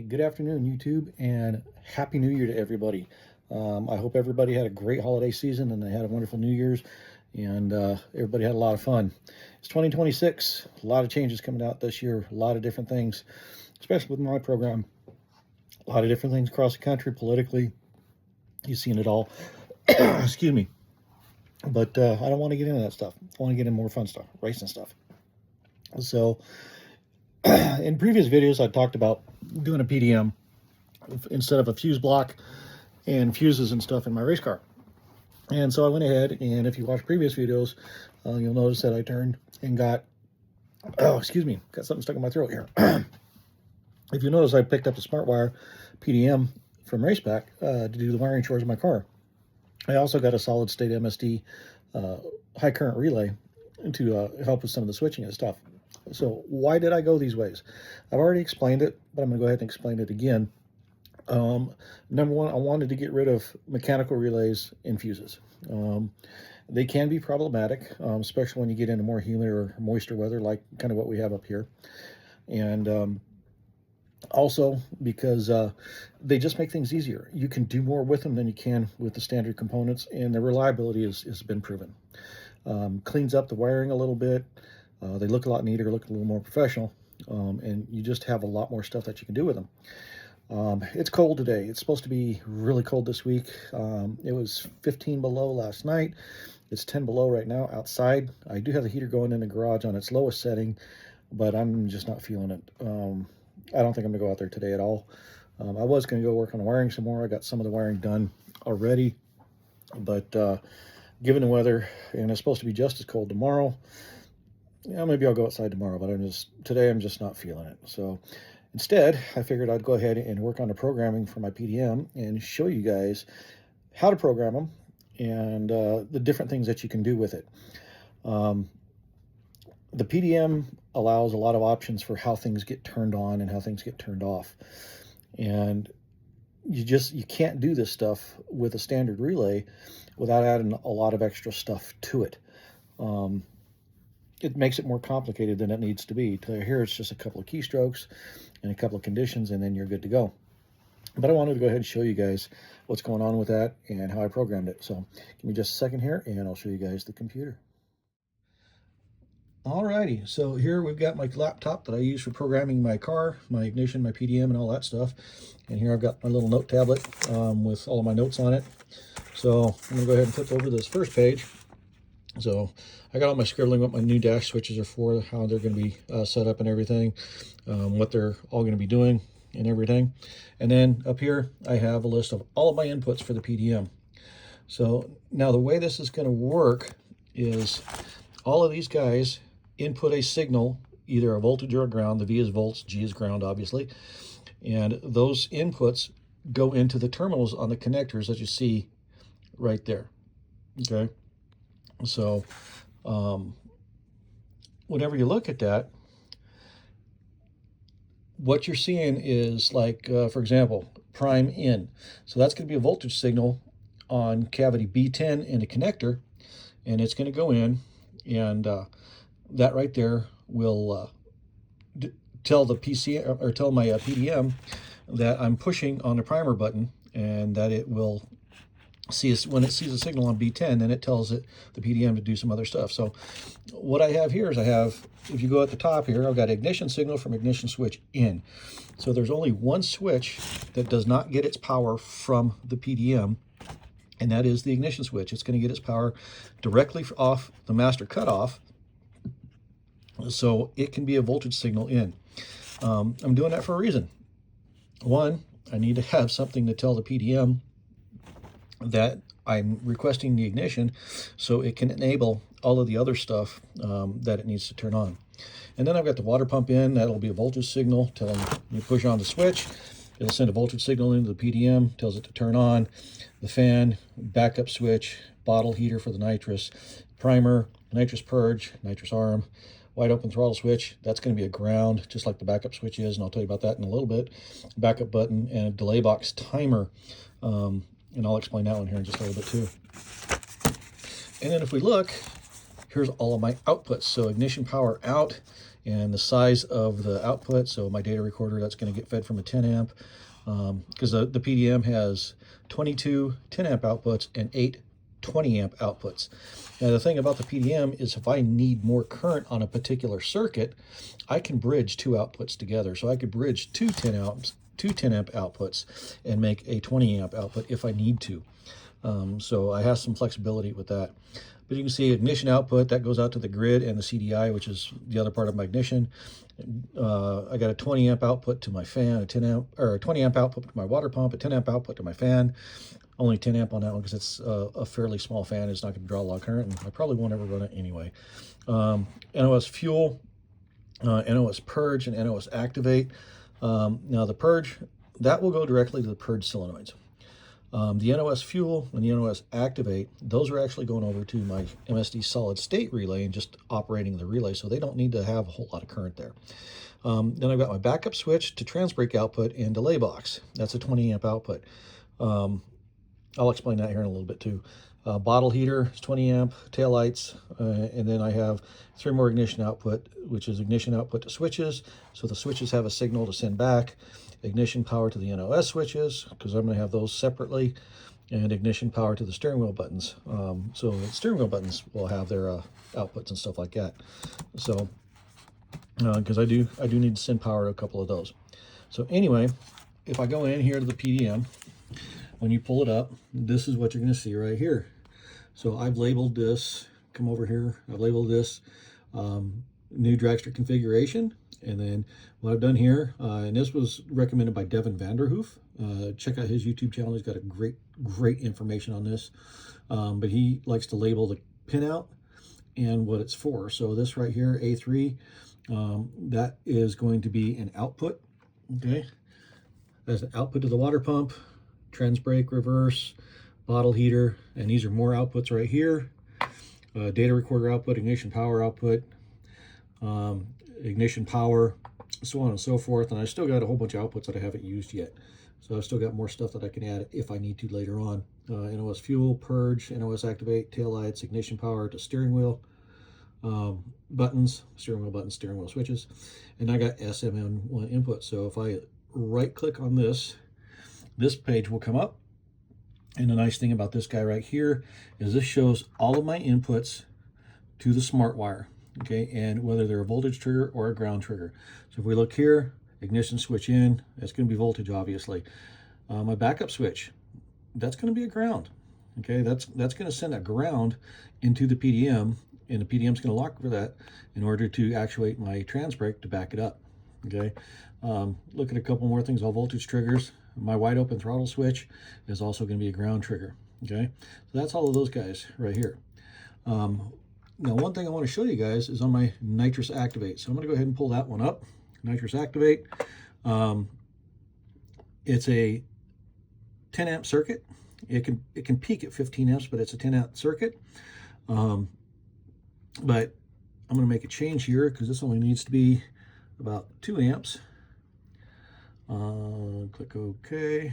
Good afternoon, YouTube, and Happy New Year to everybody. I hope everybody had a great holiday season and they had a wonderful New Year's, and everybody had a lot of fun. It's 2026, a lot of changes coming out this year, a lot of different things, especially with my program. A lot of different things across the country, politically. You've seen it all. Excuse me. But I don't want to get into that stuff. I want to get into more fun stuff, racing stuff. So, in previous videos, I talked about doing a PDM instead of a fuse block and fuses and stuff in my race car. And so I went ahead, and if you watch previous videos, you'll notice that I turned and got, got something stuck in my throat here. If you notice, I picked up the smart wire PDM from Racepak to do the wiring chores in my car. I also got a solid state MSD high current relay to help with some of the switching and stuff. So why did I go these ways? I've already explained it, but I'm going to go ahead and explain it again. Number one, I wanted to get rid of mechanical relays and fuses. They can be problematic, especially when you get into more humid or moisture weather, like kind of what we have up here. And also because they just make things easier. You can do more with them than you can with the standard components, and the reliability has been proven. Cleans up the wiring a little bit. They look a lot neater, look a little more professional, and you just have a lot more stuff that you can do with them. It's cold today. It's supposed to be really cold this week. It was 15 below last night. It's 10 below right now outside. I do have the heater going in the garage on its lowest setting, but I'm just not feeling it. I don't think I'm going to go out there today at all. I was going to go work on the wiring some more. I got some of the wiring done already, but given the weather, and it's supposed to be just as cold tomorrow, yeah, maybe I'll go outside tomorrow, but today I'm just not feeling it. So instead, I figured I'd go ahead and work on the programming for my PDM and show you guys how to program them and the different things that you can do with it. The PDM allows a lot of options for how things get turned on and how things get turned off. And you can't do this stuff with a standard relay without adding a lot of extra stuff to it. It makes it more complicated than it needs to be. Here it's just a couple of keystrokes and a couple of conditions, and then you're good to go. But I wanted to go ahead and show you guys what's going on with that and how I programmed it. So give me just a second here, and I'll show you guys the computer. Alrighty, so here we've got my laptop that I use for programming my car, my ignition, my PDM, and all that stuff. And here I've got my little note tablet with all of my notes on it. So I'm going to go ahead and flip over this first page. So I got all my scribbling, what my new dash switches are for, how they're going to be set up and everything, what they're all going to be doing and everything. And then up here, I have a list of all of my inputs for the PDM. So now the way this is going to work is all of these guys input a signal, either a voltage or a ground. The V is volts, G is ground, obviously. And those inputs go into the terminals on the connectors that you see right there. Okay. So whenever you look at that, what you're seeing is like, for example, prime in. So that's going to be a voltage signal on cavity B10 in a connector, and it's going to go in, and that right there will tell the PC or tell my PDM that I'm pushing on the primer button, and that it will when it sees a signal on B10, then it tells it, the PDM, to do some other stuff. So what I have here is if you go at the top here, I've got ignition signal from ignition switch in. So there's only one switch that does not get its power from the PDM, and that is the ignition switch. It's going to get its power directly off the master cutoff, so it can be a voltage signal in. I'm doing that for a reason. One, I need to have something to tell the PDM that I'm requesting the ignition, so it can enable all of the other stuff that it needs to turn on. And then I've got the water pump in. That'll be a voltage signal telling you push on the switch. It'll send a voltage signal into the PDM, tells it to turn on. The fan, backup switch, bottle heater for the nitrous, primer, nitrous purge, nitrous arm, wide open throttle switch. That's going to be a ground, just like the backup switch is, and I'll tell you about that in a little bit. Backup button and a delay box timer. And I'll explain that one here in just a little bit too. And then if we look, here's all of my outputs. So ignition power out and the size of the output. So my data recorder, that's going to get fed from a 10 amp, because the PDM has 22 10 amp outputs and 8 20 amp outputs. Now the thing about the PDM is if I need more current on a particular circuit, I can bridge 2 outputs together. So I could bridge two 10 amp outputs and make a 20 amp output if I need to. So I have some flexibility with that. But you can see ignition output, that goes out to the grid and the CDI, which is the other part of my ignition. I got a 20 amp output to my fan, a 20 amp output to my water pump, a 10 amp output to my fan. Only 10 amp on that one because it's a fairly small fan. It's not going to draw a lot of current, and I probably won't ever run it anyway. NOS fuel, NOS purge, and NOS activate. Now the purge, that will go directly to the purge solenoids. The NOS fuel and the NOS activate, those are actually going over to my MSD solid state relay and just operating the relay, so they don't need to have a whole lot of current there. Then I've got my backup switch to transbrake output and delay box. That's a 20 amp output. I'll explain that here in a little bit too. Bottle heater is 20 amp, tail lights, and then I have 3 more ignition output, which is ignition output to switches. So the switches have a signal to send back. Ignition power to the NOS switches, because I'm going to have those separately, and ignition power to the steering wheel buttons. So the steering wheel buttons will have their outputs and stuff like that. So because I do need to send power to a couple of those. So anyway, if I go in here to the PDM, when you pull it up, this is what you're going to see right here. So I've labeled this, come over here, I've labeled this new dragster configuration. And then what I've done here, and this was recommended by Devin Vanderhoof. Check out his YouTube channel. He's got a great information on this. But he likes to label the pinout and what it's for. So this right here, A3, that is going to be an output. Okay, that's an output to the water pump, trans brake, reverse, bottle heater, and these are more outputs right here. Data recorder output, ignition power output, ignition power, so on and so forth. And I still got a whole bunch of outputs that I haven't used yet. So I've still got more stuff that I can add if I need to later on. NOS fuel, purge, NOS activate, tail lights, ignition power to steering wheel buttons, steering wheel buttons, steering wheel switches. And I got SMN1 input. So if I right click on this page will come up. And the nice thing about this guy right here is this shows all of my inputs to the smart wire. Okay, and whether they're a voltage trigger or a ground trigger. So if we look here, ignition switch in, that's going to be voltage, obviously. My backup switch, that's going to be a ground. Okay, that's going to send a ground into the PDM, and the PDM is going to lock for that in order to actuate my trans brake to back it up. Okay, look at a couple more things. All voltage triggers. My wide open throttle switch is also going to be a ground trigger. Okay, so that's all of those guys right here. Now, one thing I want to show you guys is on my nitrous activate. So I'm going to go ahead and pull that one up. Nitrous activate. It's a 10 amp circuit. It can peak at 15 amps, but it's a 10 amp circuit. But I'm going to make a change here because this only needs to be about 2 amps. Click OK.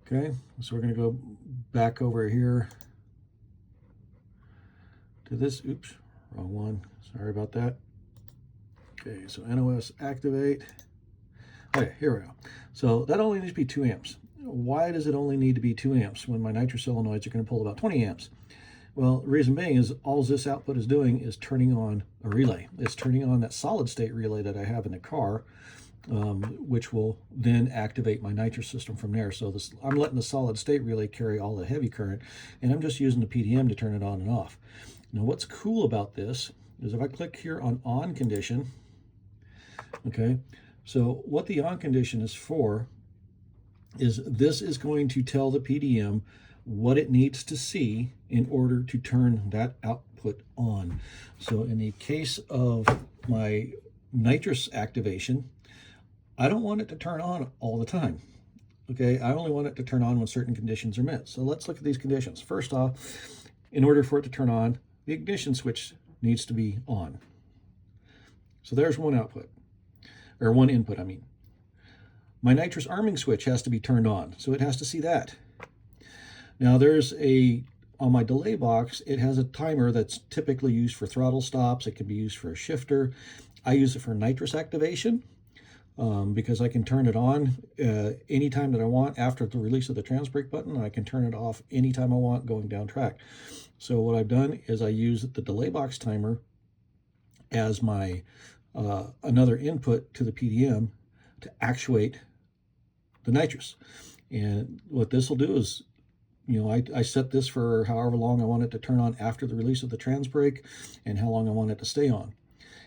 Okay, so we're going to go back over here to this. Oops, wrong one. Sorry about that. Okay, so NOS activate. Okay, here we go. So that only needs to be 2 amps. Why does it only need to be 2 amps when my nitrous solenoids are going to pull about 20 amps? Well, the reason being is all this output is doing is turning on a relay. It's turning on that solid state relay that I have in the car, which will then activate my nitrous system from there. So I'm letting the solid state relay carry all the heavy current, and I'm just using the PDM to turn it on and off. Now, what's cool about this is if I click here on condition, okay, so what the on condition is for is this is going to tell the PDM what it needs to see in order to turn that output on. So in the case of my nitrous activation, I don't want it to turn on all the time. Okay, I only want it to turn on when certain conditions are met. So let's look at these conditions. First off, in order for it to turn on, the ignition switch needs to be on. So there's one output, or one input, I mean. My nitrous arming switch has to be turned on, so it has to see that. Now there's a on my delay box, it has a timer that's typically used for throttle stops. It can be used for a shifter. I use it for nitrous activation because I can turn it on anytime that I want after the release of the trans brake button. I can turn it off anytime I want going down track. So what I've done is I use the delay box timer as my another input to the PDM to actuate the nitrous. And what this will do is, you know, I set this for however long I want it to turn on after the release of the trans brake and how long I want it to stay on.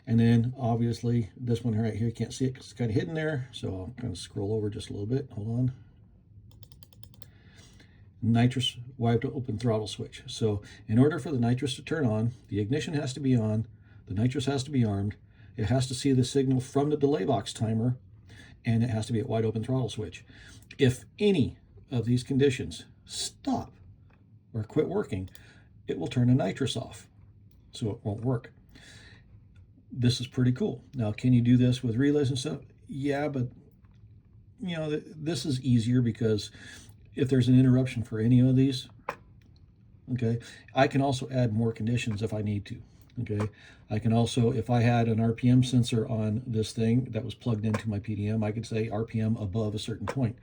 And then obviously this one right here, you can't see it because it's kind of hidden there. So I'll kind of scroll over just a little bit. Hold on. Nitrous wide open throttle switch. So in order for the nitrous to turn on, the ignition has to be on, the nitrous has to be armed, it has to see the signal from the delay box timer, and it has to be a wide open throttle switch. If any of these conditions stop or quit working, it will turn the nitrous off. So it won't work. This is pretty cool. Now, can you do this with relays and stuff? Yeah, but you know, this is easier because if there's an interruption for any of these, okay, I can also add more conditions if I need to. Okay, I can also, if I had an RPM sensor on this thing that was plugged into my PDM, I could say RPM above a certain point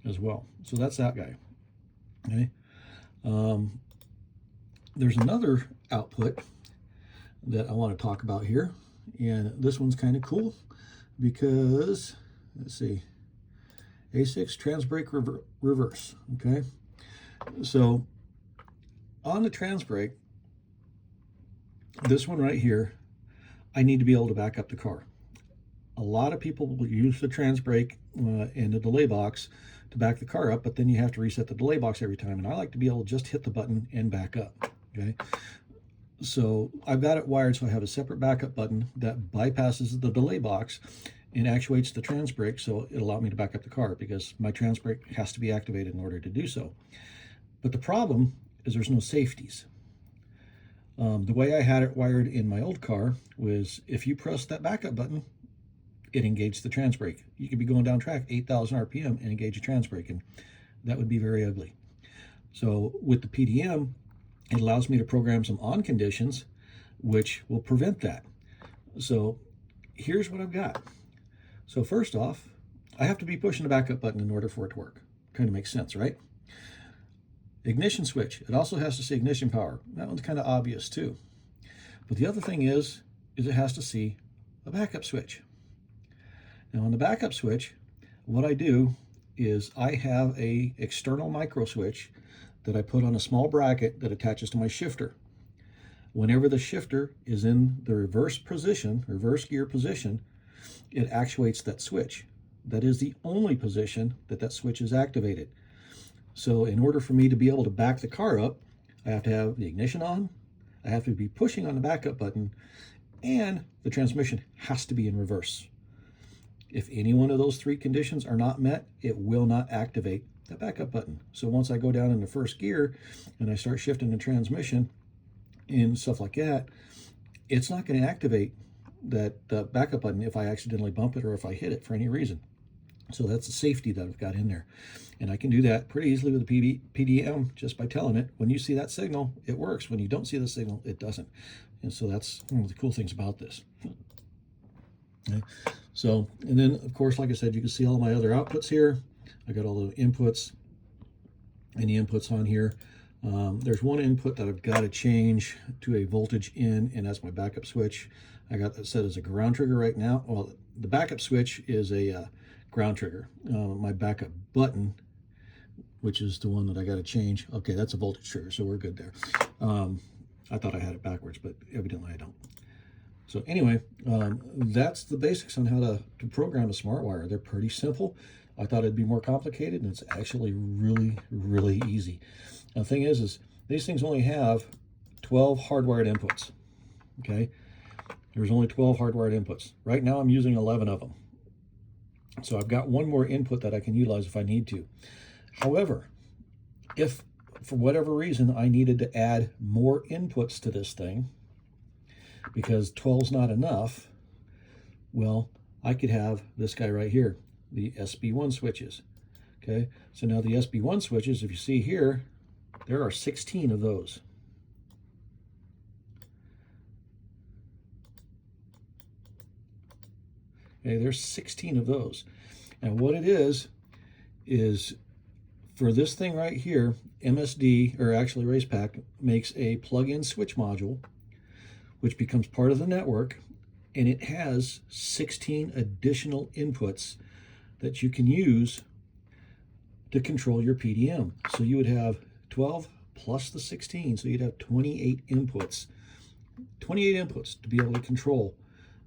as well. So that's that guy. Okay, there's another output that I want to talk about here, and this one's kind of cool because, let's see, A6 trans brake reverse. Okay, so on the trans brake, this one right here, I need to be able to back up the car. A lot of people will use the trans brake and the delay box to back the car up, but then you have to reset the delay box every time. And I like to be able to just hit the button and back up. Okay, so I've got it wired so I have a separate backup button that bypasses the delay box and actuates the trans brake, so it'll allow me to back up the car because my trans brake has to be activated in order to do so. But the problem is there's no safeties. The way I had it wired in my old car was if you press that backup button, it engaged the trans brake. You could be going down track 8,000 RPM and engage a trans brake, and that would be very ugly. So with the PDM, it allows me to program some on conditions which will prevent that. So here's what I've got. So first off, I have to be pushing the backup button in order for it to work. Kind of makes sense, right? Ignition switch, it also has to see ignition power. That one's kind of obvious too. But the other thing is it has to see a backup switch. Now on the backup switch, what I do is I have a external micro switch that I put on a small bracket that attaches to my shifter. Whenever the shifter is in the reverse position, reverse gear position, it actuates that switch. That is the only position that that switch is activated. So in order for me to be able to back the car up, I have to have the ignition on, I have to be pushing on the backup button, and the transmission has to be in reverse. If any one of those three conditions are not met, it will not activate the backup button. So once I go down into first gear and I start shifting the transmission and stuff like that, it's not going to activate that backup button if I accidentally bump it or if I hit it for any reason. So that's a safety that I've got in there. And I can do that pretty easily with the PDM just by telling it, when you see that signal, it works. When you don't see the signal, it doesn't. And so that's one of the cool things about this. Okay. So, and then of course, like I said, you can see all my other outputs here. I got all the inputs, any inputs on here. There's one input that I've got to change to a voltage in, and that's my backup switch. I got that set as a ground trigger right now. Well, the backup switch is a ground trigger. My backup button, which is the one that I got to change. Okay, that's a voltage trigger, so we're good there. I thought I had it backwards, but evidently I don't. So anyway, that's the basics on how to program a smart wire. They're pretty simple. I thought it'd be more complicated, and it's actually really, really easy. Now, the thing is these things only have 12 hardwired inputs, okay? There's only 12 hardwired inputs. Right now, I'm using 11 of them. So I've got one more input that I can utilize if I need to. However, if for whatever reason I needed to add more inputs to this thing, because 12's not enough, well, I could have this guy right here, the SB1 switches. Okay, so now the SB1 switches, if you see here, There are 16 of those. Okay, there's 16 of those. And what it is for this thing right here, MSD, or actually Racepak, makes a plug-in switch module, which becomes part of the network, and it has 16 additional inputs that you can use to control your PDM. So you would have 12 plus the 16, so you'd have 28 inputs. 28 inputs to be able to control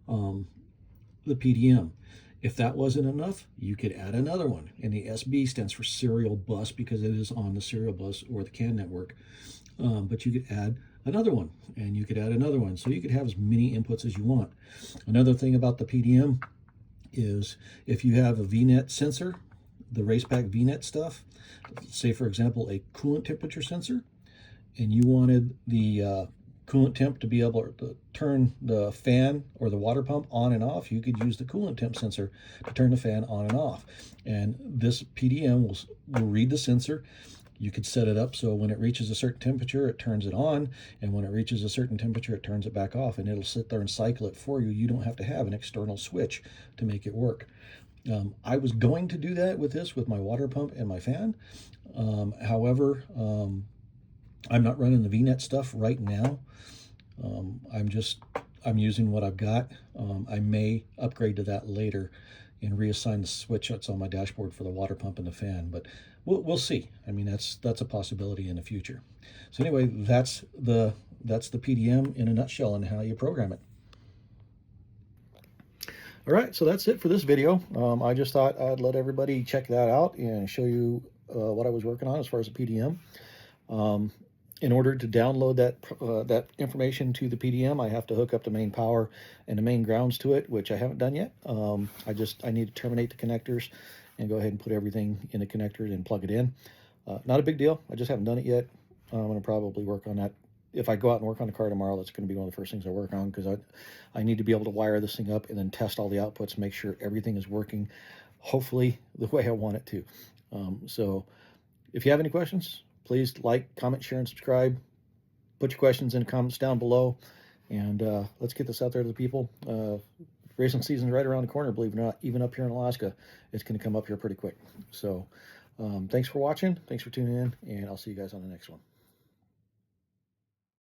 the PDM. If that wasn't enough, you could add another one. And the SB stands for serial bus because it is on the serial bus or the CAN network. But you could add another one, and you could add another one. So you could have as many inputs as you want. Another thing about the PDM is if you have a VNet sensor, the Racepak VNet stuff, say for example a coolant temperature sensor, and you wanted the coolant temp to be able to turn the fan or the water pump on and off, you could use the coolant temp sensor to turn the fan on and off. And this PDM will read the sensor. You could set it up so when it reaches a certain temperature, it turns it on, and when it reaches a certain temperature, it turns it back off, and it'll sit there and cycle it for you. You don't have to have an external switch to make it work. I was going to do that with this, with my water pump and my fan. However, I'm not running the VNet stuff right now. I'm using what I've got. I may upgrade to that later and reassign the switch that's on my dashboard for the water pump and the fan, but we'll see. I mean, that's a possibility in the future. So anyway, that's the PDM in a nutshell and how you program it. All right, so that's it for this video. I just thought I'd let everybody check that out and show you what I was working on as far as the PDM. In order to download that information to the PDM, I have to hook up the main power and the main grounds to it, which I haven't done yet. I need to terminate the connectors and go ahead and put everything in the connectors and plug it in. Not a big deal. I just haven't done it yet. I'm going to probably work on that. If I go out and work on the car tomorrow, that's going to be one of the first things I work on, because I need to be able to wire this thing up and then test all the outputs, make sure everything is working, hopefully the way I want it to. So if you have any questions, please like, comment, share, and subscribe. Put your questions in the comments down below, and let's get this out there to the people. Racing season's right around the corner, believe it or not. Even up here in Alaska, it's going to come up here pretty quick. So thanks for watching. Thanks for tuning in, and I'll see you guys on the next one.